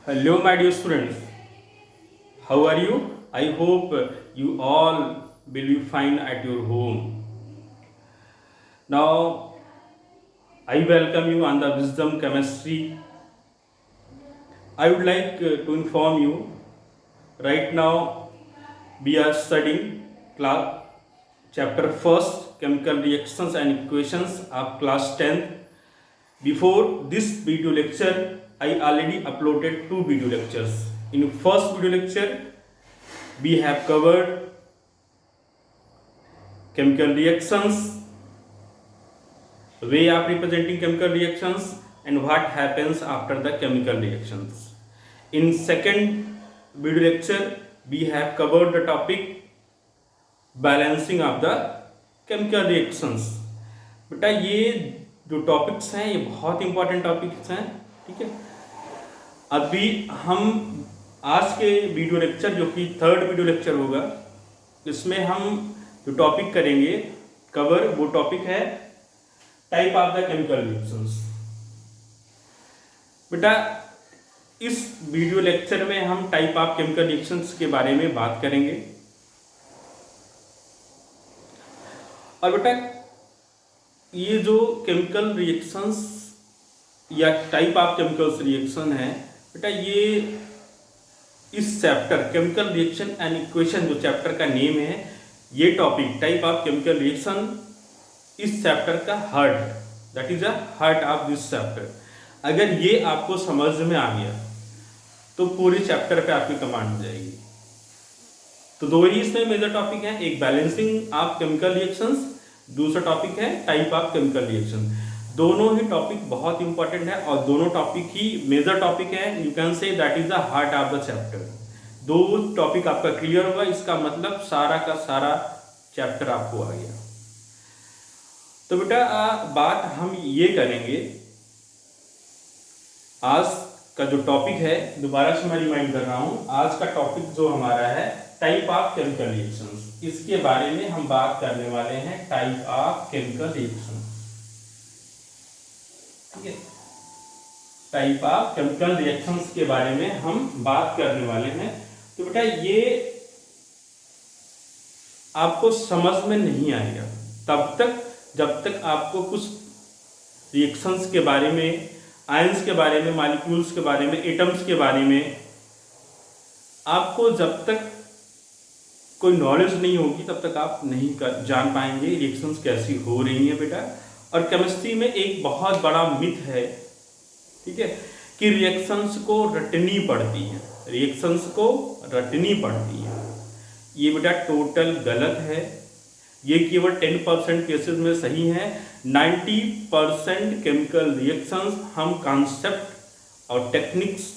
Hello, my dear students. How are you? I hope you all will be fine at your home. Now, I welcome you on the Wisdom Chemistry. I would like to inform you right now we are studying class chapter first chemical reactions and equations of class 10th. Before this video lecture, I already uploaded two video lectures. In first video lecture, we have covered chemical reactions, way of representing chemical reactions, and what happens after the chemical reactions. In second video lecture, we have covered the topic balancing of the chemical reactions. बेटा ये जो topics हैं ये बहुत important topics हैं, ठीक है। अभी हम आज के वीडियो लेक्चर जो कि थर्ड वीडियो लेक्चर होगा, इसमें हम जो टॉपिक करेंगे कवर, वो टॉपिक है type of the chemical reactions. बेटा इस वीडियो लेक्चर में हम टाइप ऑफ केमिकल रिएक्शंस के बारे में बात करेंगे। और बेटा ये जो केमिकल रिएक्शंस या टाइप ऑफ केमिकल्स रिएक्शन है, बेटा ये इस chapter chemical reaction and equation जो चैप्टर का नेम है, ये topic type of chemical reaction इस चैप्टर का heart, that is the heart of this chapter. अगर ये आपको समझ में आ गया तो पूरे चैप्टर पे आपकी कमांड हो जाएगी। तो दो ही इसमें मेजर टॉपिक है, एक बैलेंसिंग ऑफ केमिकल रिएक्शंस, दूसरा टॉपिक है टाइप ऑफ केमिकल रिएक्शन। दोनों ही टॉपिक बहुत इंपॉर्टेंट है और दोनों टॉपिक ही मेजर टॉपिक है। You can say that is the heart of the chapter. दो टॉपिक आपका क्लियर होगा, इसका मतलब सारा का सारा चैप्टर आपको आ गया। तो बेटा बात हम ये करेंगे, आज का जो टॉपिक है, दोबारा से मैं रिमाइंड कर रहा हूं, आज का टॉपिक जो हमारा है टाइप ऑफ केमिकल रिएक्शंस, इसके बारे में हम बात करने वाले हैं। टाइप ऑफ केमिकल रिएक्शन, ठीक है, टाइप ऑफ केमिकल रिएक्शंस के बारे में हम बात करने वाले हैं। तो बेटा ये आपको समझ में नहीं आएगा तब तक जब तक आपको कुछ रिएक्शंस के बारे में, आयंस के बारे में, मॉलिक्यूल्स के बारे में, एटम्स के बारे में आपको जब तक कोई नॉलेज नहीं होगी तब तक आप नहीं जान पाएंगे रिएक्शंस कैसी हो रही हैं बेटा। और केमिस्ट्री में एक बहुत बड़ा मिथ है, ठीक है, कि रिएक्शंस को रटनी पड़ती हैं, रिएक्शंस को रटनी पड़ती हैं। ये बेटा टोटल गलत है। ये केवल 10% केसेस में सही है। 90% केमिकल रिएक्शंस हम कॉन्सेप्ट और टेक्निक्स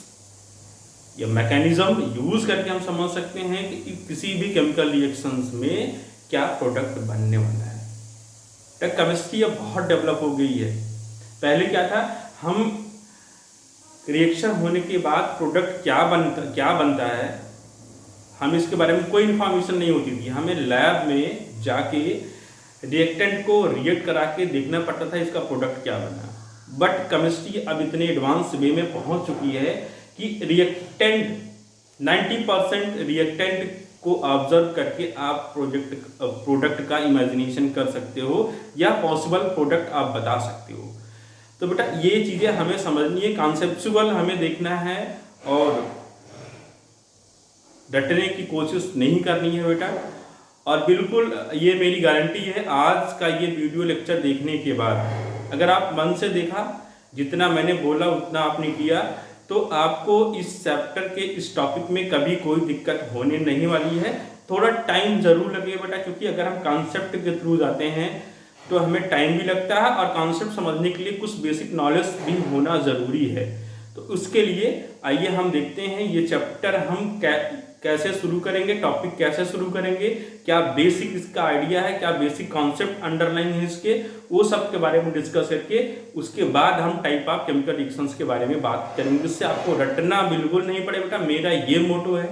या मैकेनिज्म यूज करके हम समझ सकते हैं कि किसी भी केमिकल रिएक्शंस में क्या प्रोडक्ट बनने वाला है। तक केमिस्ट्री अब बहुत डेवलप हो गई है। पहले क्या था, हम रिएक्शन होने के बाद प्रोडक्ट क्या बनता है, हम इसके बारे में कोई इन्फॉर्मेशन नहीं होती थी। हमें लैब में जाके रिएक्टेंट को रिएक्ट करा के देखना पड़ता था इसका प्रोडक्ट क्या बना। बट केमिस्ट्री अब इतने एडवांस वे में पहुंच चुकी है कि रिएक्टेंट 90% रिएक्टेंट को ऑब्जर्व करके आप प्रोडक्ट का इमेजिनेशन कर सकते हो या पॉसिबल प्रोडक्ट आप बता सकते हो। तो बेटा ये चीज़ें हमें समझनी है, कॉन्सेप्चुअल हमें देखना है और रटने की कोशिश नहीं करनी है बेटा। और बिल्कुल ये मेरी गारंटी है, आज का ये वीडियो लेक्चर देखने के बाद अगर आप मन से देखा, जितना मैंने बोला उतना आपने किया, तो आपको इस चैप्टर के इस टॉपिक में कभी कोई दिक्कत होने नहीं वाली है। थोड़ा टाइम जरूर लगेगा बेटा, क्योंकि अगर हम कॉन्सेप्ट के थ्रू जाते हैं तो हमें टाइम भी लगता है और कॉन्सेप्ट समझने के लिए कुछ बेसिक नॉलेज भी होना ज़रूरी है। तो उसके लिए आइए हम देखते हैं ये चैप्टर हम कैसे शुरू करेंगे, टॉपिक कैसे शुरू करेंगे, क्या बेसिक इसका आइडिया है, क्या बेसिक कॉन्सेप्ट अंडरलाइन है इसके, वो सब के बारे में डिस्कस करके उसके बाद हम टाइप ऑफ केमिकल रिएक्शंस के बारे में बात करेंगे, जिससे आपको रटना बिल्कुल नहीं पड़े बेटा। मेरा ये मोटो है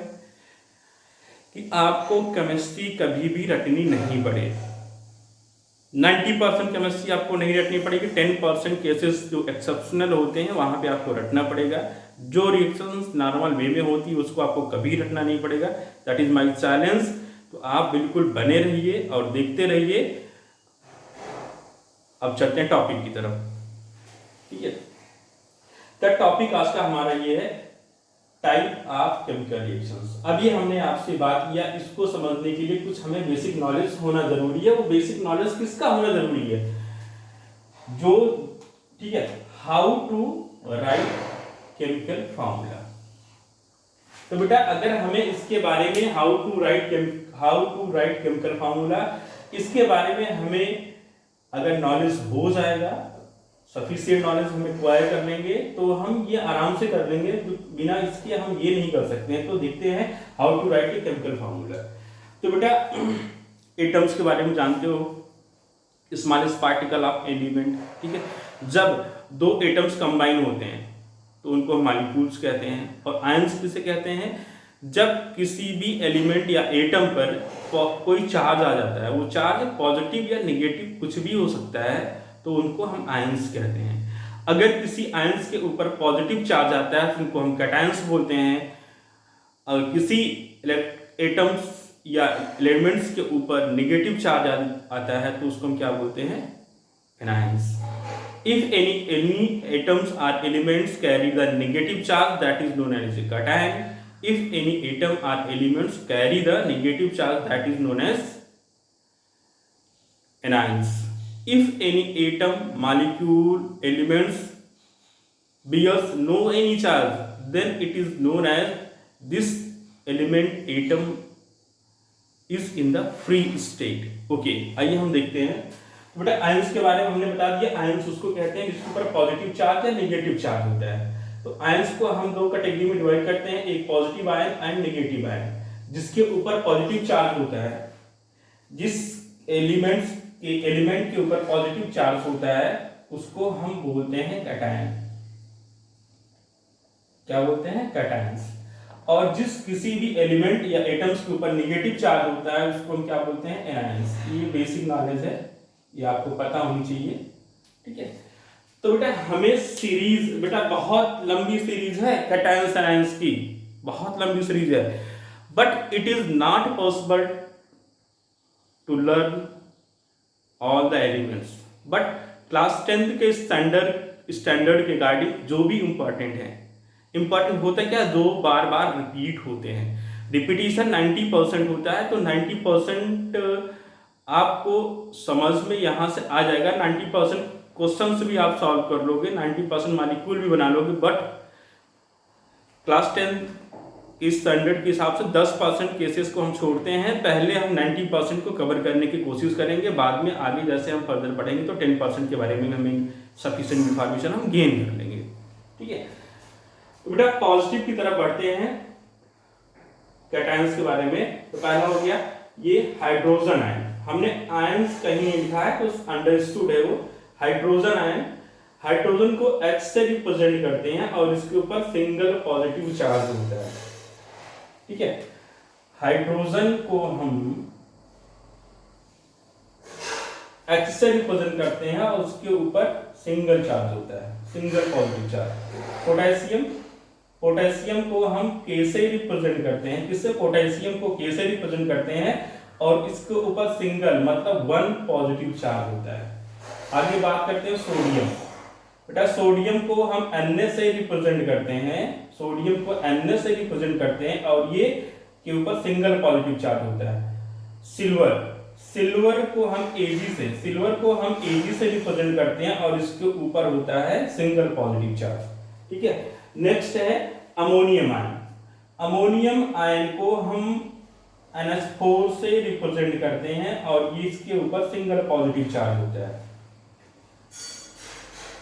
कि आपको केमिस्ट्री कभी भी रटनी नहीं पड़े। 90% केमिस्ट्री आपको नहीं रटनी पड़ेगी। 10% केसेस जो एक्सेप्शनल होते हैं वहाँ पे आपको रटना पड़ेगा। जो रिएक्शंस नॉर्मल वे में होती है उसको आपको कभी रखना नहीं पड़ेगा। That is my challenge. तो आप बिल्कुल बने रहिए और देखते रहिए। अब चलते हैं टॉपिक की तरफ, ठीक है। तो टॉपिक आज का हमारा ये है टाइप ऑफ केमिकल रिएक्शंस। अभी हमने आपसे बात किया, इसको समझने के लिए कुछ हमें बेसिक नॉलेज होना जरूरी है। वो बेसिक नॉलेज किसका होना जरूरी है? जो, ठीक है, how to write chemical formula. तो बेटा अगर हमें इसके बारे में how to write chemical formula, इसके बारे में हमें अगर नॉलेज हो जाएगा, सफिशिएंट नॉलेज हम एक्वायर कर लेंगे, तो हम ये आराम से कर लेंगे। बिना इसके हम ये नहीं कर सकते हैं। तो देखते हैं how to write a chemical formula. तो बेटा एटम्स के बारे में जानते हो, स्मॉलेस्ट पार्टिकल ऑफ एलिमेंट, ठीक है। जब दो एटम्स कंबाइन होते हैं तो उनको हम मॉलिक्यूल्स कहते हैं। और आयंस किसे कहते हैं? जब किसी भी एलिमेंट या एटम पर कोई चार्ज आ जाता है, वो चार्ज पॉजिटिव या नेगेटिव कुछ भी हो सकता है, तो उनको हम आयंस कहते हैं। अगर किसी आयंस के ऊपर पॉजिटिव चार्ज आता है तो उनको हम कैटायंस बोलते हैं। और किसी एटम्स या एलिमेंट्स के ऊपर नेगेटिव चार्ज आता है तो उसको हम क्या बोलते हैं? Anions. If any atoms or elements carry the negative charge, that is known as a cation. If any atom or elements carry the negative charge, that is known as anions. If any atom, molecule, elements bears no any charge, then it is known as this element atom is in the free state. Okay, आइए हम देखते हैं। बेटा ions के बारे में हमने बता दिया। आयंस उसको कहते हैं जिसके ऊपर पॉजिटिव चार्ज या नेगेटिव चार्ज होता है। तो आयंस को हम दो कैटेगरी में डिवाइड करते हैं, एक positive ion and negative ion. जिसके ऊपर पॉजिटिव चार्ज होता है, जिस एलिमेंट के ऊपर पॉजिटिव चार्ज होता है, उसको हम बोलते हैं कैटायन। क्या बोलते हैं? कैटायंस। और जिस किसी भी एलिमेंट या एटम्स के ऊपर नेगेटिव चार्ज होता है, उसको हम क्या बोलते हैं? एनायंस। ये बेसिक नॉलेज है, ये आपको पता होनी चाहिए, ठीक है। तो बेटा हमें सीरीज, बेटा बहुत लंबी सीरीज है कैटायंस एनायंस की, बहुत लंबी सीरीज है। But it is not possible to learn all the elements. But class 10th के स्टैंडर्ड के गाइडिंग जो भी इंपॉर्टेंट है, इंपॉर्टेंट होता है क्या? दो बार बार रिपीट होते हैं। रिपीटिशन 90% होता है, तो 90% आपको समझ में यहाँ से आ जाएगा। 90% क्वेश्चंस भी आप सॉल्व कर लोगे, 90% मॉलिक्यूल भी बना लोगे। बट क्लास 10 के स्टैंडर्ड के हिसाब से 10% केसेस को हम छोड़ते हैं। पहले हम 90% को कवर करने की कोशिश करेंगे, बाद में आगे जैसे हम फर्दर बढ़ेंगे तो 10% के बारे में हमें सफिशिएंट इंफॉर्मेशन हम गेन कर लेंगे, ठीक है। तो बेटा पॉजिटिव की तरफ बढ़ते हैं कैटायंस के बारे में। तो पहला हो गया ये हाइड्रोजन आयन। हमने आयंस कहीं नहीं लिखा है तो अंडरस्टूड है वो। हाइड्रोजन आयन, हाइड्रोजन को H से रिप्रेजेंट करते हैं और इसके ऊपर सिंगल पॉजिटिव चार्ज होता है, ठीक है। हाइड्रोजन को हम H से रिप्रेजेंट करते हैं और उसके ऊपर सिंगल चार्ज होता है, सिंगल पॉजिटिव चार्ज। पोटेशियम को हम K से रिप्रेजेंट करते हैं। किससे? पोटेशियम को K से रिप्रेजेंट करते हैं और इसके ऊपर सिंगल मतलब 1 पॉजिटिव चार्ज होता है। आगे बात करते हैं सोडियम। बेटा सोडियम को हम Na से रिप्रेजेंट करते हैं, सोडियम को Na से रिप्रेजेंट करते हैं और ये के ऊपर सिंगल पॉजिटिव चार्ज होता है। सिल्वर को हम Ag से रिप्रेजेंट करते हैं और इसके ऊपर होता है सिंगल पॉजिटिव चार्ज, ठीक है। नेक्स्ट है अमोनियम आयन। अमोनियम आयन को हम NH4 से रिप्रेजेंट करते हैं और ये इसके ऊपर सिंगल पॉजिटिव चार्ज होता है।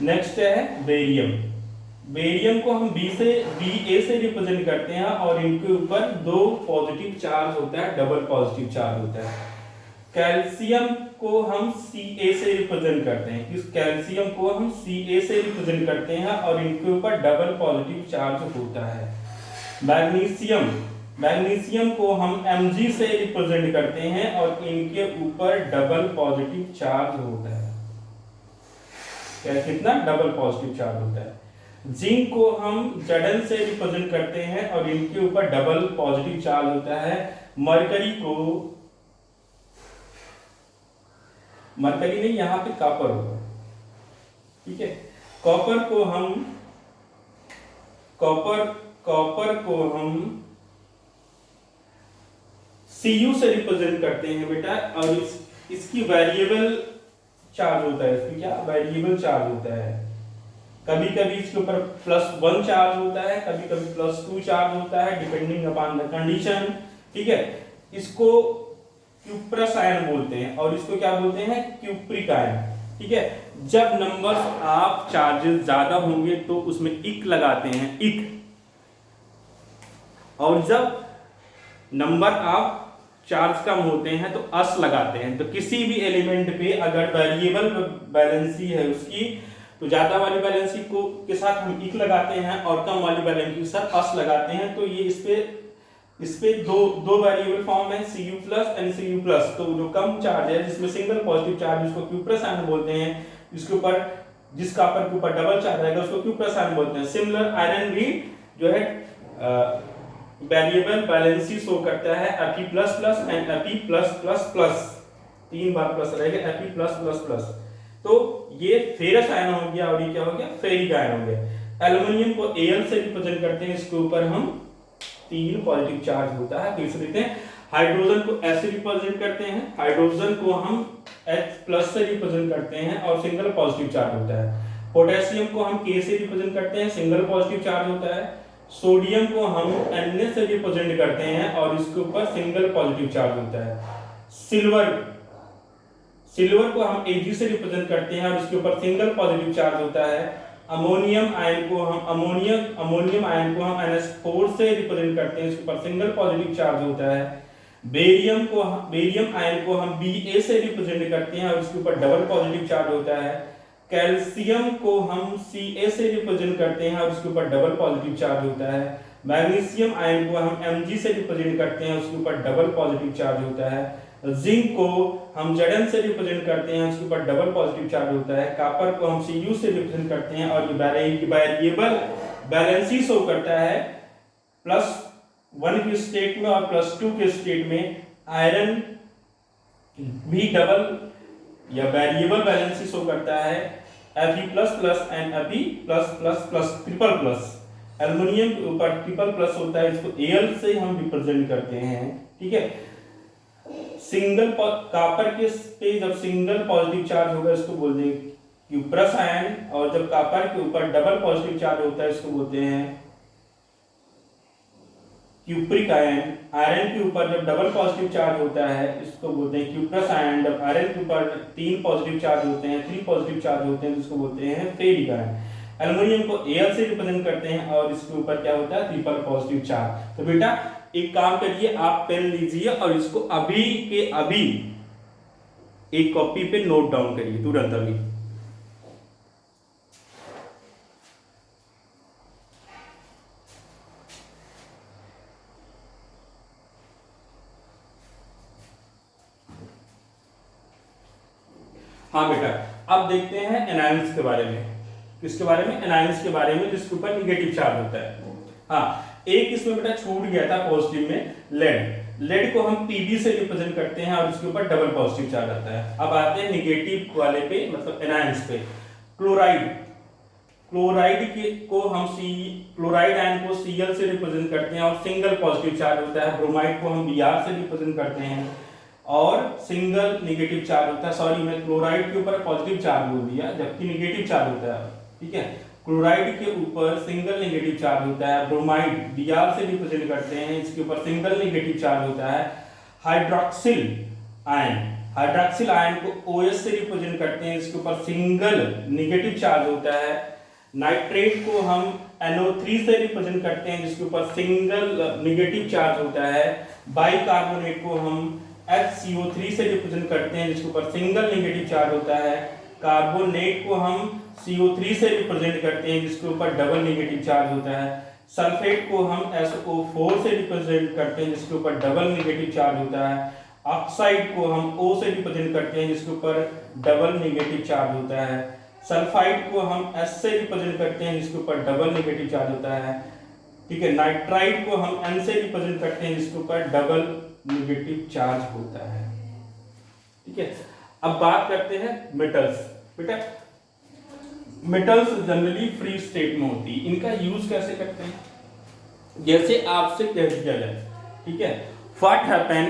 नेक्स्ट है बेरियम। बेरियम को हम Ba से रिप्रेजेंट करते हैं और इनके ऊपर 2 पॉजिटिव चार्ज होता है, डबल पॉजिटिव चार्ज होता है। कैल्शियम को हम Ca से रिप्रेजेंट करते हैं। इस कैल्शियम को हम Ca से रिप्रेजेंट करते हैं और इनके ऊपर डबल पॉजिटिव चार्ज होता है। मैग्नीशियम को हम Mg से रिप्रेजेंट करते हैं और इनके ऊपर डबल पॉजिटिव चार्ज होता है। क्या? कितना? डबल पॉजिटिव चार्ज होता है। जिंक को हम Zn से रिप्रेजेंट करते हैं और इनके ऊपर डबल पॉजिटिव चार्ज होता है। मरकरी नहीं, यहाँ पे कॉपर होगा, ठीक है। कॉपर को हम Cu से रिप्रेजेंट करते हैं बेटा, और इसकी वेरिएबल चार्ज होता है, इसकी क्या वेरिएबल चार्ज होता है। कभी कभी इसके ऊपर +1 चार्ज होता है, कभी कभी +2 चार्ज होता है, डिपेंडिंग अपॉन द कंडीशन, ठीक है। इसको क्यूप्रस आयन बोलते हैं और इसको क्या बोलते हैं, क्यूप्रिक आयन, ठीक है। जब नंबर्स ऑफ चार्जेस ज्यादा होंगे तो उसमें इक लगाते हैं, इक, और जब नंबर ऑफ चार्ज कम होते हैं तो अस लगाते हैं। तो किसी भी एलिमेंट पे अगर वेरिएबल बैलेंसी है उसकी, तो ज्यादा वाली बैलेंसी को के साथ हम इक लगाते हैं और कम वाली बैलेंसी के साथ अस लगाते हैं। तो ये इस पे दो वेरिएबल फॉर्म है, Cu plus and Cu plus. तो जो कम चार्ज है जिसमें सिंगल पॉजिटिव चार्ज, उसको क्यूप्रस आयन बोलते हैं। इसके ऊपर जिस कॉपर के ऊपर डबल चार्ज रहेगा उसको क्यूप्रस आयन बोलते हैं। सिमिलर आयरन भी जो है वेरिएबल बैलेंसी शो करता है, Fe++ and Fe+++, 3 bar plus रहेगा, Fe+++। तो ये फेरस आयन हो गया और ये क्या हो गया, फेरिक आयन हो गया। एल्युमिनियम को Al से रिप्रेजेंट करते हैं, इसके ऊपर हम 3 पॉजिटिव चार्ज होता है, तो इसे लिखते हैं। हाइड्रोजन को S से रिप्रेजेंट करते हैं, हाइड्रोजन को हम H+ से रिप्रेजेंट करते हैं और सिंगल पॉजिटिव चार्ज होता है। पोटेशियम को हम K से रिप्रेजेंट करते हैं, सिंगल पॉजिटिव चार्ज होता है। सोडियम को हम Na से रिप्रेजेंट करते हैं और इसके ऊपर सिंगल पॉजिटिव चार्ज होता है। सिल्वर को हम Ag से रिप्रेजेंट करते हैं और इसके ऊपर सिंगल पॉजिटिव चार्ज होता है। अमोनियम आयन को हम NH4 से रिप्रेजेंट करते हैं, इसके ऊपर सिंगल पॉजिटिव चार्ज होता है। बेरियम आयन को हम Ba से रिप्रेजेंट करते हैं और इसके ऊपर डबल पॉजिटिव चार्ज होता है। कैल्शियम को हम Ca से रिप्रेजेंट करते हैं और इसके ऊपर डबल पॉजिटिव चार्ज होता है। मैग्नीशियम आयन को हम Mg से रिप्रेजेंट करते हैं, उसके ऊपर डबल पॉजिटिव चार्ज होता है। जिंक को हम Zn से रिप्रेजेंट करते हैं, उसके ऊपर डबल पॉजिटिव चार्ज होता है। कॉपर को हम Cu से रिप्रेजेंट करते हैं और ये वेरिएबल बैलेंसी शो करता है, +1 के स्टेट में और +2 के स्टेट में। आयरन भी डबल या वेरिएबल बैलेंसी शो करता है, Fe++ and Fe+++, triple+. Aluminium के ऊपर ट्रिपल+ होता है, इसको Al से हम रिप्रेजेंट करते हैं, ठीक है। कॉपर के पे जब सिंगल पॉजिटिव चार्ज होगा इसको बोलते हैं क्यूप्रस आयन, और जब कॉपर के ऊपर डबल पॉजिटिव चार्ज होता है इसको बोलते हैं क्यूप्रिक आयन। आयरन के ऊपर जब डबल पॉजिटिव चार्ज होता है इसको बोलते हैं क्यूप्रस आयन। जब आयरन के ऊपर 3 पॉजिटिव चार्ज होते हैं, 3 पॉजिटिव चार्ज होते हैं, जिसको बोलते हैं फेरिक आयन। एल्युमिनियम को Al से रिप्रेजेंट करते हैं और इसके ऊपर क्या होता है, ट्रिपल पॉजिटिव चार्ज। तो बेटा एक काम करिए, आप पेन लीजिए और इसको अभी के अभी एक कॉपी पे नोट डाउन करिए तुरंत अभी। हाँ बेटा, अब देखते हैं एनायंस के बारे में। किसके बारे में, एनायंस के बारे में, जिसके ऊपर निगेटिव चार्ज होता है। हाँ, एक इसमें बेटा छूट गया था पॉजिटिव में, लेड को हम Pb से रिप्रेजेंट करते हैं और उसके ऊपर डबल पॉजिटिव चार्ज आता है। अब आते हैं निगेटिव वाले पे, मतलब एनायंस पे। क्लोराइड आयन को Cl से रिप्रेजेंट करते हैं और सिंगल पॉजिटिव चार्ज होता है। ब्रोमाइड को हम Br से रिप्रेजेंट करते हैं और सिंगल नेगेटिव चार्ज होता है। सॉरी, मैं क्लोराइड के ऊपर पॉजिटिव चार्ज बोल दिया जबकि नेगेटिव चार्ज होता है, ठीक है। क्लोराइड के ऊपर सिंगल नेगेटिव चार्ज होता है। ब्रोमाइड Br से रिप्रेजेंट करते हैं, इसके ऊपर सिंगल नेगेटिव चार्ज होता है। हाइड्रॉक्सिल आयन को OH से रिप्रेजेंट करते हैं, इसके ऊपर सिंगल नेगेटिव चार्ज होता है। नाइट्रेट को हम NO3 से रिप्रेजेंट करते हैं, जिसके ऊपर सिंगल नेगेटिव चार्ज होता है। बाइकार्बोनेट को हम HCO3 से रिप्रेजेंट करते हैं, जिसके ऊपर सिंगल नेगेटिव चार्ज होता है। कार्बोनेट को हम CO3 से रिप्रेजेंट करते हैं, जिसके ऊपर डबल नेगेटिव चार्ज होता है। सल्फेट को हम SO4 से रिप्रेजेंट करते हैं, जिसके ऊपर डबल नेगेटिव चार्ज होता है। ऑक्साइड को हम O से रिप्रेजेंट करते हैं, जिसके ऊपर डबल नेगेटिव चार्ज होता है। सल्फाइड को हम S से रिप्रेजेंट करते हैं जिसके ऊपर डबल नेगेटिव चार्ज होता है, ठीक है। नाइट्राइड को हम N से रिप्रेजेंट करते हैं जिसके ऊपर डबल नेगेटिव चार्ज होता है, ठीक है। अब बात करते हैं मेटल्स। बेटा मेटल्स जनरली फ्री स्टेट में होती है, इनका यूज कैसे करते हैं, जैसे आपसे कह दिया जाए, ठीक है, what happen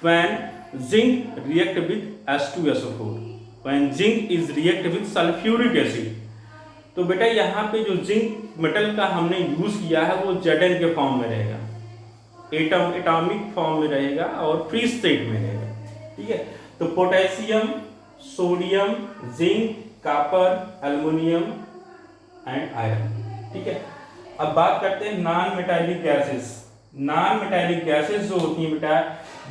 when zinc react with H2SO4, when zinc is react with sulphuric acid. तो बेटा यहाँ पे जो जिंक मेटल का हमने यूज किया है वो Zn के फॉर्म में रहेगा, एटॉमिक फॉर्म में रहेगा और फ्री स्टेट में रहेगा, ठीक है। तो potassium, sodium, zinc, copper, aluminium and iron, ठीक है। अब बात करते हैं non metallic gases. Non metallic gases जो होती हैं बेटा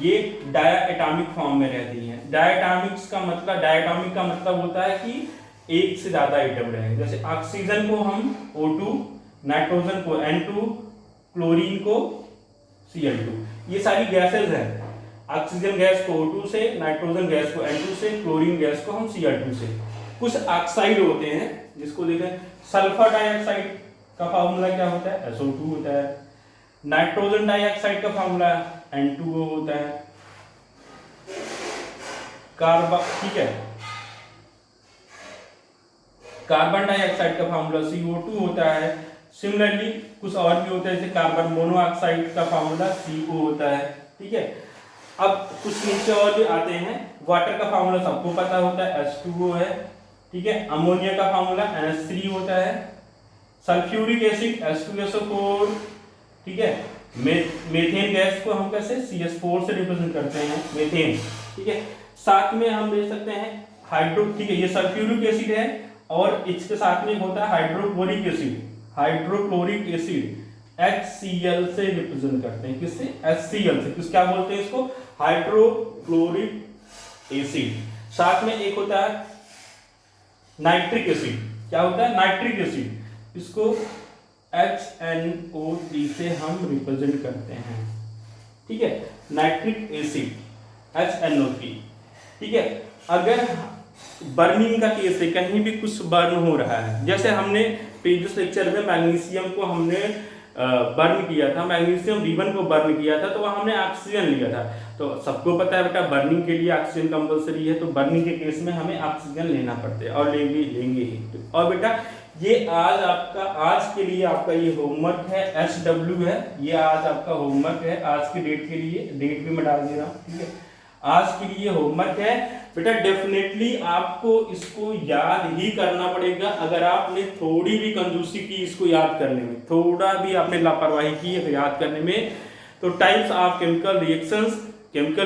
ये डायटोमिक फॉर्म में रहती हैं। डायटोमिक का मतलब होता है कि एक से ज्यादा आइटम रहे, जैसे ऑक्सीजन को हम O2, नाइट्रोजन को N2, क्लोरीन को Cl2, ये सारी गैसेस हैं। ऑक्सीजन गैस को O2 से, नाइट्रोजन गैस को N2 से, क्लोरीन गैस को हम Cl2 से। कुछ ऑक्साइड होते हैं जिसको देखें, सल्फर डाइऑक्साइड का फार्मूला क्या होता है, SO2 होता है। नाइट्रोजन डाइऑक्साइड का फार्मूला N2O होता है। ठीक है, कार्बन डाइऑक्साइड का फार्मूला CO2 होता है। सिमिलरली कुछ और भी होता है, जैसे कार्बन मोनोऑक्साइड का फार्मूला CO होता है, ठीक है। अब कुछ नीचे और भी आते हैं। वाटर का फार्मूला सबको पता होता है, H2O है, ठीक है। अमोनिया का फार्मूला NH3 होता है। सल्फ्यूरिक एसिड H2SO4, ठीक है। मेथेन गैस को हम कैसे CH4 से रिप्रेजेंट करते हैं, मेथेन, ठीक है। साथ में हम देख सकते हैं हाइड्रो, ठीक है, ये सल्फ्यूरिक एसिड है और इसके साथ में होता है hydrochloric acid. Hydrochloric acid HCl से रिप्रेजेंट करते हैं, किससे, HCl से। किस क्या बोलते हैं इसको, हाइड्रोक्लोरिक एसिड। साथ में एक होता है नाइट्रिक एसिड। क्या होता है, नाइट्रिक एसिड, इसको HNO3 से हम रिप्रेजेंट करते हैं, ठीक है। नाइट्रिक एसिड HNO3, ठीक है। अगर बर्निंग का केस है, कहीं भी कुछ बर्न हो रहा है, जैसे हमने प्रीवियस लेक्चर में मैग्नीशियम को हमने बर्न किया था, मैग्नीशियम B1 को बर्न किया था, तो वहाँ हमने ऑक्सीजन लिया था। तो सबको पता है बेटा बर्निंग के लिए ऑक्सीजन कंपलसरी है, तो बर्निंग के केस में हमें ऑक्सीजन लेना पड़ता है और लेंगे ही। और बेटा ये आज के लिए आपका ये होमवर्क है, SW है, ये आज आपका होमवर्क है, आज की डेट के लिए, डेट भी मैं डाल दे रहा हूँ, ठीक है। आज के लिए होमवर्क है बेटा, डेफिनेटली आपको इसको याद ही करना पड़ेगा। अगर आपने थोड़ी भी कंजूसी की इसको याद करने में, थोड़ा भी आपने लापरवाही की है याद करने में, तो टाइप्स ऑफ केमिकल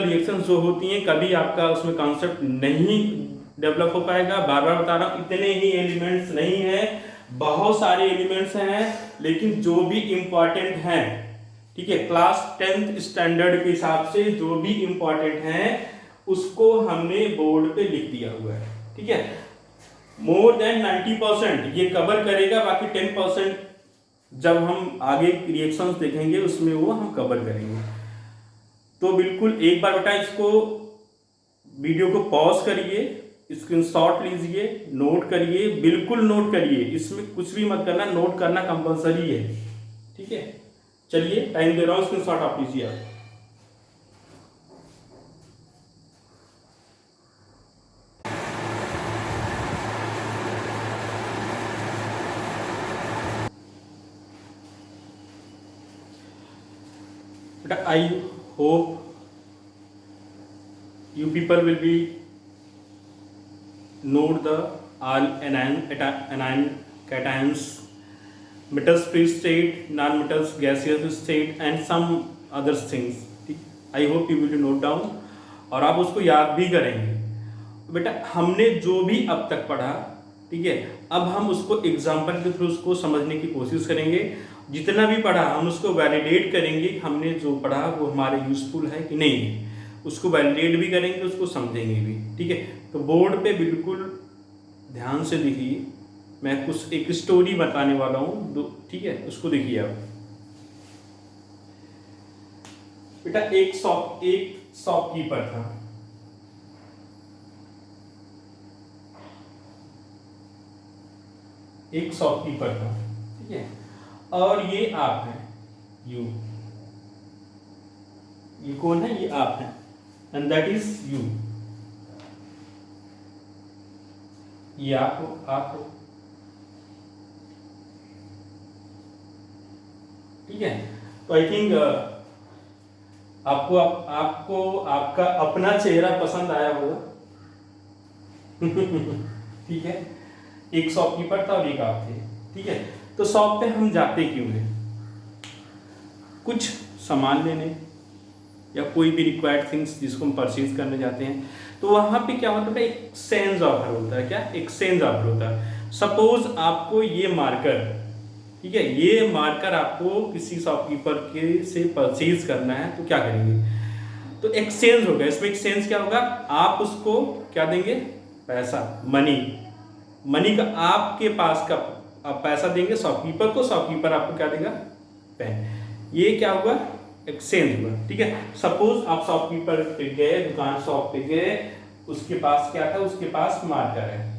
रिएक्शंस जो होती हैं, कभी आपका उसमें कॉन्सेप्ट नहीं डेवलप हो पाएगा। बार बार बता रहा हूँ, इतने ही एलिमेंट्स नहीं है, बहुत सारे एलिमेंट्स हैं, लेकिन जो भी इंपॉर्टेंट हैं, ठीक है, क्लास 10th स्टैंडर्ड के हिसाब से जो भी इंपॉर्टेंट हैं उसको हमने बोर्ड पे लिख दिया हुआ है, ठीक है। मोर देन 90% ये कवर करेगा, बाकी 10% जब हम आगे रिएक्शंस देखेंगे उसमें वो हम कवर करेंगे। तो बिल्कुल एक बार बेटा इसको वीडियो को पॉज करिए, स्क्रीनशॉट लीजिए, नोट करिए, बिल्कुल नोट करिए, इसमें कुछ भी मत करना, नोट करना कंपलसरी है, ठीक है। चलिए टाइम दे रहा हूँ, स्क्रीनशॉट आप लीजिए आप। I hope you people will be note the all anion cations, metals free state, non-metals gaseous state and some other things. I hope you will note down और आप उसको याद भी करेंगे। बेटा हमने जो भी अब तक पढ़ा, ठीक है, अब हम उसको एग्जाम्पल के थ्रू उसको समझने की कोशिश करेंगे। जितना भी पढ़ा हम उसको वैलिडेट करेंगे, हमने जो पढ़ा वो हमारे यूजफुल है कि नहीं है, उसको वैलिडेट भी करेंगे, उसको समझेंगे भी, ठीक है। तो बोर्ड पे बिल्कुल ध्यान से देखिए, मैं कुछ एक स्टोरी बताने वाला हूँ, ठीक है, उसको देखिए आप। बेटा एक शॉपकीपर था, एक शॉपकीपर का, ठीक है, और ये आप है यू, ये कौन है, ये आप है, एंड दैट इज यू, ये आप हो, ठीक है। तो आई थिंक आपको आपका अपना चेहरा पसंद आया होगा। ठीक है, एक शॉपकीपर था और एक आप थे, ठीक है। तो शॉप पे हम जाते क्यों हैं? कुछ सामान लेने या कोई भी रिक्वायर्ड थिंग्स जिसको हम परचेज करने जाते हैं, तो वहां पे क्या होता है, एक्सचेंज ऑफर होता है। क्या एक्सचेंज ऑफर होता है? सपोज आपको ये मार्कर, ठीक है, ये मार्कर आपको किसी शॉपकीपर के से परचेज करना है, तो क्या करेंगे, तो एक्सचेंज होगा। इसमें एक्सचेंज क्या होगा, आप उसको क्या देंगे, पैसा, मनी का आपके पास का आप पैसा देंगे शॉपकीपर को, शॉपकीपर आपको क्या देगा, पेन। ये क्या हुआ, एक्सचेंज हुआ, ठीक है। सपोज आप शॉपकीपर पे गए, दुकान शॉप पे गए, उसके पास क्या था, उसके पास मार्कर है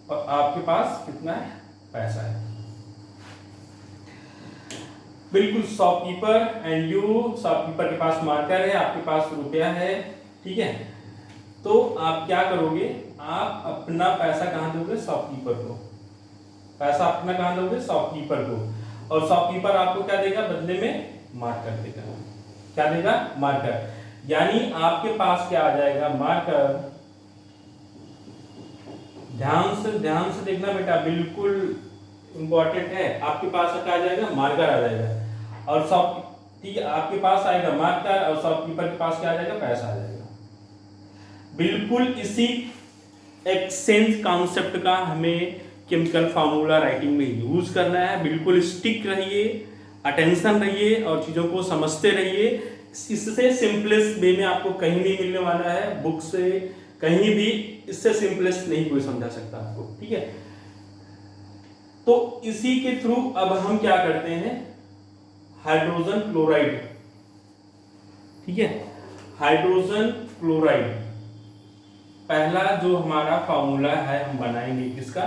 और आपके पास कितना है, पैसा है। बिल्कुल, शॉपकीपर एंड यू, शॉपकीपर के पास मार्कर है, आपके पास रुपया है, ठीक है। तो आप क्या करोगे, आप अपना पैसा कहां दोगे, शॉपकीपर को, पैसा अपना कहां दोगे, शॉपकीपर को, और शॉपकीपर आपको क्या देगा, बदले में मार्कर देगा। क्या देगा, मार्कर। यानी आपके पास क्या आ जाएगा, मार्कर। ध्यान से देखना बेटा, बिल्कुल इंपॉर्टेंट है। आपके पास क्या आ जाएगा, मार्कर आ जाएगा, और ठीक है, आपके पास आएगा मार्कर और शॉपकीपर के पास क्या आ जाएगा, पैसा आ जाएगा। बिल्कुल इसी एक्सचेंज कॉन्सेप्ट का हमें केमिकल फार्मूला राइटिंग में यूज करना है। बिल्कुल स्टिक रहिए, अटेंशन रहिए और चीजों को समझते रहिए। इससे सिंपलेस्ट वे में आपको कहीं नहीं मिलने वाला है, बुक से कहीं भी इससे सिंपलेस्ट नहीं कोई समझा सकता आपको, ठीक है। तो इसी के थ्रू अब हम क्या करते हैं, हाइड्रोजन क्लोराइड, ठीक है, हाइड्रोजन क्लोराइड पहला जो हमारा फार्मूला है हम बनाएंगे किसका,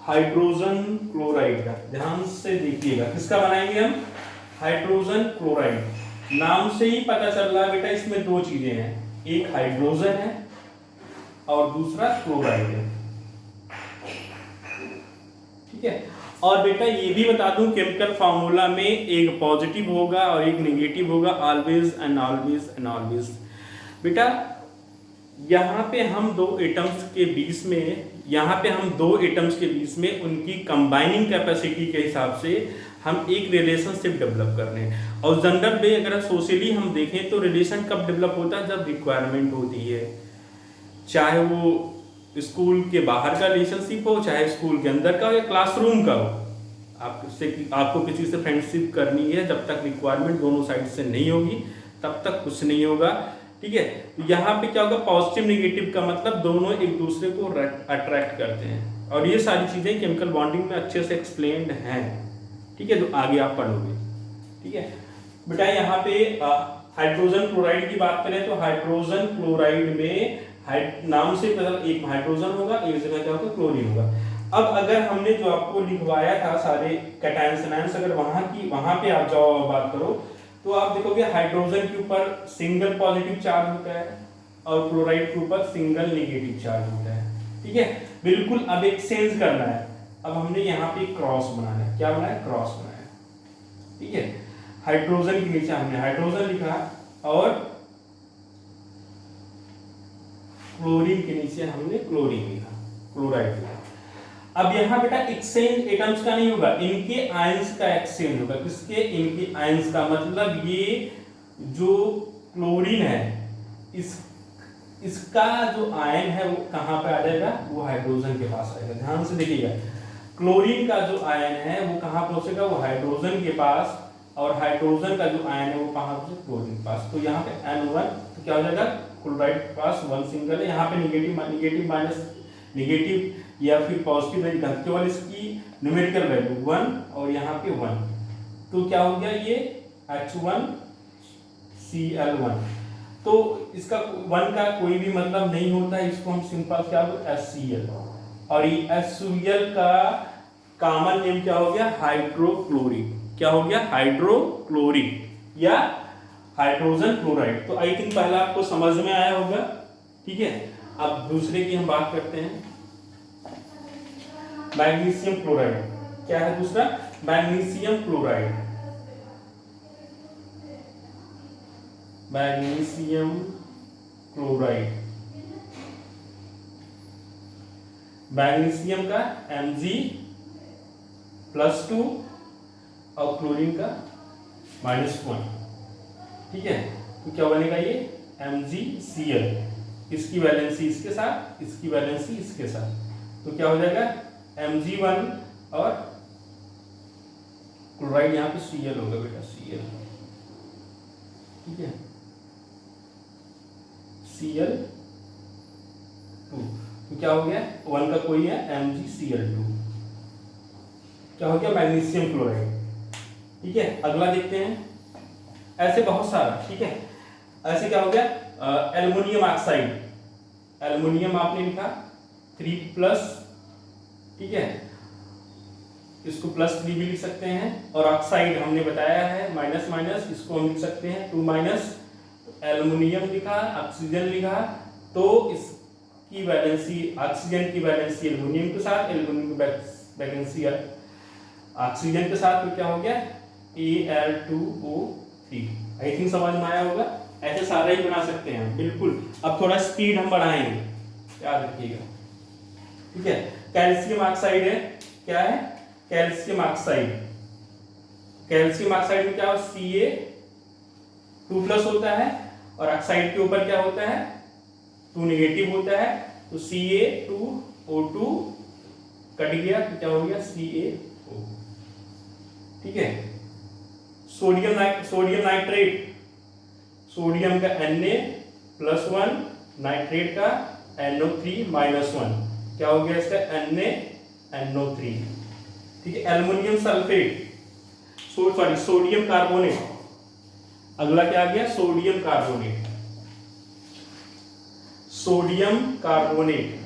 हाइड्रोजन क्लोराइड का। ध्यान से देखिएगा, किसका बनाएंगे हम, हाइड्रोजन क्लोराइड। नाम से ही पता चल रहा है बेटा, इसमें दो चीजें हैं, एक हाइड्रोजन है और दूसरा क्लोराइड है, ठीक है। और बेटा ये भी बता दूं, केमिकल फार्मूला में एक पॉजिटिव होगा और एक नेगेटिव होगा, always and always and always. बेटा यहाँ पे हम दो एटम्स के बीच में उनकी कंबाइनिंग कैपेसिटी के हिसाब से हम एक रिलेशनशिप डेवलप कर रहे हैं। और जनरल वे अगर सोशली हम देखें तो रिलेशन कब डेवलप होता है, जब रिक्वायरमेंट होती है, चाहे वो स्कूल के बाहर का रिलेशनशिप हो, चाहे स्कूल के अंदर का हो या क्लासरूम का हो। आपको किसी से फ्रेंडशिप करनी है, जब तक रिक्वायरमेंट दोनों साइड से नहीं होगी तब तक कुछ नहीं होगा, ठीक है। तो यहाँ पे क्या होगा, पॉजिटिव नेगेटिव का मतलब दोनों एक दूसरे को अट्रैक्ट करते हैं, और ये सारी चीजें केमिकल बॉन्डिंग में अच्छे से एक्सप्लेन्ड हैं, ठीक है। तो आगे आप पढ़ोगे, ठीक है बेटा। यहाँ पे हाइड्रोजन क्लोराइड की बात करें तो हाइड्रोजन क्लोराइड में नाम से मतलब एक हाइड्रोजन होगा, एक जगह क्या होगा, क्लोरीन होगा। अब अगर हमने जो आपको लिखवाया था सारे कैटायंस, अगर वहां पे आप जाओ और बात करो तो आप देखोगे हाइड्रोजन के ऊपर सिंगल पॉजिटिव चार्ज होता है और क्लोराइड के ऊपर सिंगल नेगेटिव चार्ज होता है, ठीक है। बिल्कुल अब एक्सचेंज करना है। अब हमने यहाँ पे क्रॉस बनाना है, क्या बनाया, क्रॉस बनाया, ठीक है। हाइड्रोजन के नीचे हमने हाइड्रोजन लिखा और क्लोरीन के नीचे हमने क्लोरीन लिखा, क्लोराइड लिखा। अब यहाँ बेटा एक्सचेंज एटम्स का नहीं होगा, इनके आयंस का एक्सचेंज होगा। किसके, इनके आयंस का मतलब ये जो क्लोरीन है इसका जो आयन है वो कहाँ पे आ जाएगा, वो हाइड्रोजन के पास आएगा। ध्यान से देखिएगा, क्लोरीन का जो आयन है वो कहाँ पहुंचेगा, वो हाइड्रोजन के पास, और हाइड्रोजन का जो आयन है वो कहाँ पहुंचेगा, क्लोरीन के पास। तो यहाँ पे N1, तो क्या हो जाएगा, क्लोराइड के पास 1 सिंगल है। यहाँ पे नेगेटिव माइनस नेगेटिव या फिर पॉजिटिव नहीं लिखा, केवल इसकी न्यूमेरिकल वैल्यू 1 और यहाँ पे 1, तो क्या हो गया, ये H1Cl1। तो इसका 1 का कोई भी मतलब नहीं होता है, इसको हम सिंपल क्या बोलते HCl। और ये HCl का कॉमन नेम क्या हो गया, हाइड्रोक्लोरिक। क्या हो गया, हाइड्रोक्लोरिक या हाइड्रोजन क्लोराइड। तो आई थिंक पहला आपको समझ में आया होगा, ठीक है। अब दूसरे की हम बात करते हैं, मैग्नीशियम क्लोराइड। क्या है दूसरा, magnesium chloride. Magnesium chloride, magnesium का Mg+2 और क्लोरीन का -1, ठीक है। तो क्या बनेगा ये MgCl, इसकी वैलेंसी इसके साथ, इसकी वैलेंसी इसके साथ, तो क्या हो जाएगा Mg1 और क्लोराइड यहाँ पे Cl होगा बेटा, Cl, ठीक है, Cl2। तो क्या हो गया, 1 का कोई है MgCl2, क्या हो गया मैग्नीशियम क्लोराइड, ठीक है। अगला देखते हैं, ऐसे बहुत सारा, ठीक है। ऐसे क्या हो गया, एल्युमिनियम ऑक्साइड। एल्युमिनियम आपने लिखा 3+, ठीक है, इसको +3 भी लिख सकते हैं। और ऑक्साइड हमने बताया है माइनस, इसको हम लिख सकते हैं 2-। एल्युमिनियम लिखा, ऑक्सीजन लिखा, तो इसकी वैलेंसी, ऑक्सीजन की वैलेंसी एल्युमिनियम के साथ, एल्युमिनियम की वैलेंसी ऑक्सीजन के साथ, तो क्या हो गया Al2O3। आई थिंक समझ में आया होगा। ऐसे सारे ही बना सकते हैं बिल्कुल। अब थोड़ा स्पीड हम बढ़ाएंगे, याद रखिएगा, ठीक है। कैल्शियम ऑक्साइड है, क्या है कैल्शियम ऑक्साइड। कैल्शियम ऑक्साइड में क्या हो, Ca2+ होता है, और ऑक्साइड के ऊपर क्या होता है 2 नेगेटिव होता है, तो Ca2O2 कट गया, तो क्या हो गया CaO, ठीक है। सोडियम नाइट्रेट, सोडियम का Na+1, नाइट्रेट का NO3-1, क्या हो गया इसका NaNO3, ठीक है। Aluminium sulphate, sodium carbonate. अगला क्या आ गया, sodium carbonate. Sodium carbonate,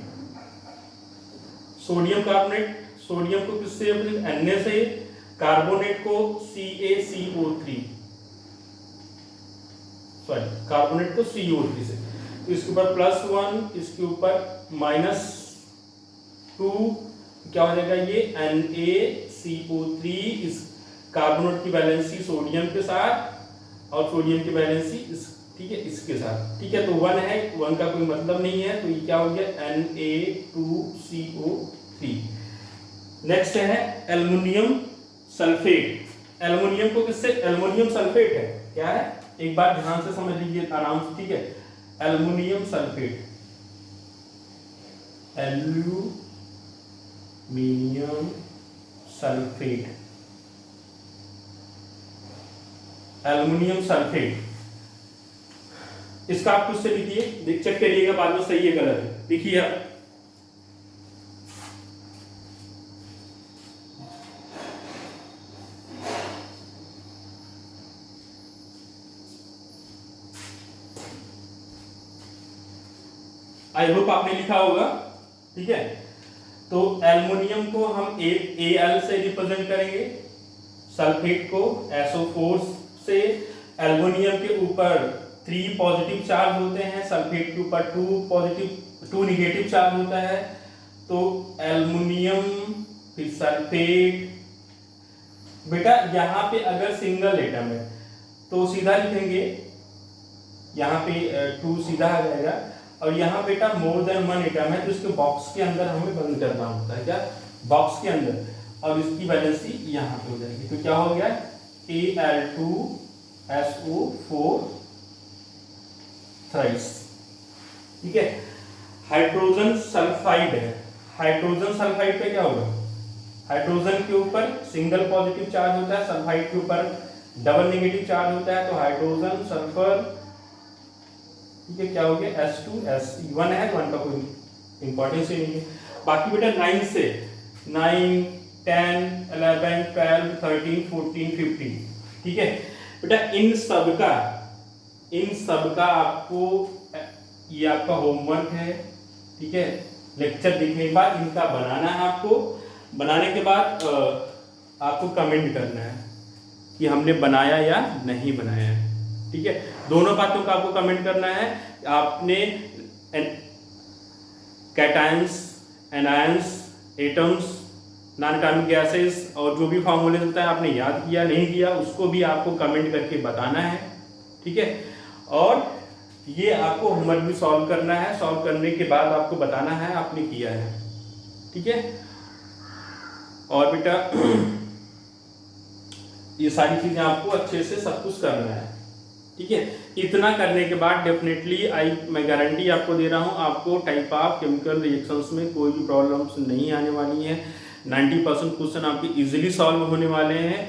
sodium carbonate, sodium को किससे, Na से, कार्बोनेट को CaCO3, सॉरी कार्बोनेट को CO3 से, तो इसके ऊपर +1, इसके ऊपर -2, क्या हो जाएगा ये NaCO3। इस कार्बोनेट की वैलेंसी सोडियम के साथ और सोडियम की वैलेंसी इस, ठीक है, इसके साथ, ठीक है। तो 1 है, 1 का कोई मतलब नहीं है, तो ये क्या हो गया Na2CO3। नेक्स्ट है एल्युमिनियम सल्फेट। एल्युमिनियम को किससे, एल्युमिनियम सल्फेट है, क्या है, एक बार ध्यान से समझ लीजिए आराम से, ठीक है। Aluminium sulphate, aluminium sulphate, aluminium sulphate, इसका आप खुद से लिखिए, चेक करिएगा बाद में सही है गलत है, लिखिए आप। आई होप आपने लिखा होगा, ठीक है। तो एल्युमिनियम को हम Al से रिप्रेजेंट करेंगे, सल्फेट को SO4 से। एल्युमिनियम के ऊपर 3 पॉजिटिव चार्ज होते हैं, सल्फेट के ऊपर 2 नेगेटिव चार्ज होता है। तो एल्युमिनियम फिर सल्फेट, बेटा यहाँ पे अगर सिंगल एटम है तो सीधा लिखेंगे, यहाँ पे 2 सीधा आ जाएगा, और यहाँ बेटा मोर देन 1 एटम है तो इसके बॉक्स के अंदर हमें बंद करना होता है, क्या बॉक्स के अंदर, और इसकी वैलेंसी यहाँ पे हो जाएगी। तो क्या हो गया Al2SO4 थ्राइस, ठीक है। हाइड्रोजन सल्फाइड है, हाइड्रोजन सल्फाइड पे क्या होगा, हाइड्रोजन के ऊपर सिंगल पॉजिटिव चार्ज होता है, सल्फाइड के ऊपर डबल नेगेटिव चार्ज होता है, तो हाइड्रोजन सल्फर, ठीक है, क्या हो गया H2S1 है, 1 का कोई इंपॉर्टेंस ही नहीं है। बाकी बेटा 9 से 9, 10, 11, 12, 13, 14, 15, ठीक है बेटा। इन सब का इन सब का आपको ये आपका होमवर्क है, ठीक है। लेक्चर देखने के बाद इनका बनाना है आपको। बनाने के बाद आपको कमेंट करना है कि हमने बनाया या नहीं बनाया है, ठीक है। दोनों बातों का आपको कमेंट करना है। आपने cations, anions, atoms, non atomic gases और जो भी फॉर्मूले होता है आपने याद किया नहीं किया, उसको भी आपको कमेंट करके बताना है, ठीक है। और ये आपको होमवर्क भी सॉल्व करना है। सॉल्व करने के बाद आपको बताना है आपने किया है, ठीक है। और बेटा ये सारी चीजें आपको अच्छे से सब कुछ करना है, ठीक है। इतना करने के बाद डेफिनेटली मैं गारंटी आपको दे रहा हूँ, आपको टाइप ऑफ केमिकल रिएक्शंस में कोई भी प्रॉब्लम्स नहीं आने वाली है। 90% क्वेश्चन आपके इजीली सॉल्व होने वाले हैं।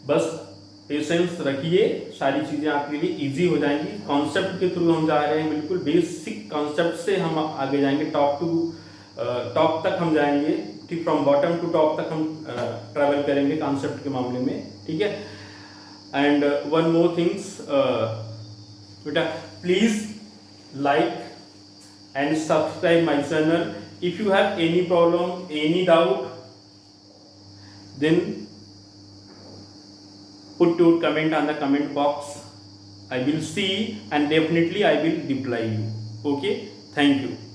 बस पेशेंस रखिए, सारी चीज़ें आपके लिए इजी हो जाएंगी। कॉन्सेप्ट के थ्रू हम जा रहे हैं, बिल्कुल बेसिक कॉन्सेप्ट से हम आगे जाएंगे, टॉप तक हम जाएंगे, ठीक। फ्रॉम बॉटम टू टॉप तक हम ट्रैवल करेंगे कॉन्सेप्ट के मामले में, ठीक है। एंड वन मोर थिंग्स बेटा, please like and subscribe my channel. If you have any problem, any doubt, then put your comment on the comment box. I will see and definitely I will reply you. Okay, thank you.